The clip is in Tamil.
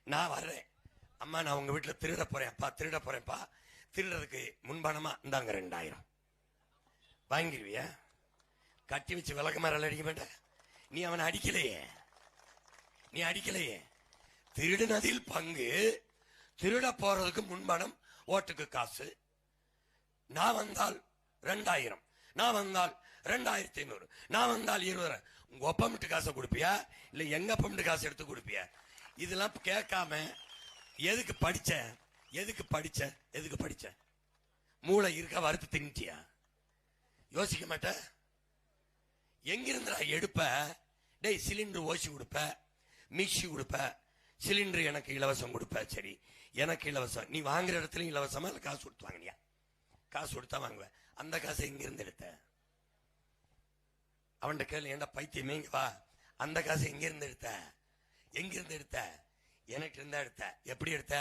நான் வர்றேன், அம்மா நான் உங்க வீட்டுல திருட போறேன்ப்பா, திருட போறேன்ப்பா, திருடுறதுக்கு முன்பணமா இந்தாங்க 2000 வாங்கிருவிய? கட்டி வச்சு விளக்க மரம் அடிக்க மாட்டேன். நீ அவனை அடிக்கலையே, நீ அடிக்கலையே. திருடுனதில் பங்கு, திருட போறதுக்கு முன்பணம், ஓட்டுக்கு காசு. நான் வந்தால் 2000, நான் வந்தால் 2500, நான் வந்தால் 20. உங்க ஒப்பமிட்டு காசை கொடுப்பியா இல்ல எங்க அப்பமிட்டு காசு எடுத்து கொடுப்பியா? இதெல்லாம் கேட்காம எதுக்கு படிச்ச, எதுக்கு படிச்ச, எதுக்கு படிச்ச? மூளை இருக்க வறுத்து தின்ட்டியா? யோசிக்க மாட்ட? எங்கிருந்தா எடுப்ப? டேய் சிலிண்டர் ஓசி கொடுப்ப, மிக்சி கொடுப்ப, சிலிண்டர் எனக்கு இலவசம் கொடுப்ப. சரி, எனக்கு இலவசம். நீ வாங்குற இடத்துல இலவசமா இல்ல காசு கொடுத்து வாங்கினியா? காசு கொடுத்தா வாங்குவேன். அந்த காசை எங்கிருந்து எடுத்த? அவன் கேள்வி, ஏண்டா பைத்தியமே இங்க வா, அந்த காசை எங்கிருந்து எடுத்த? எங்கிருந்து எடுத்த? எனக்கு இருந்தா எடுத்த. எப்படி எடுத்த?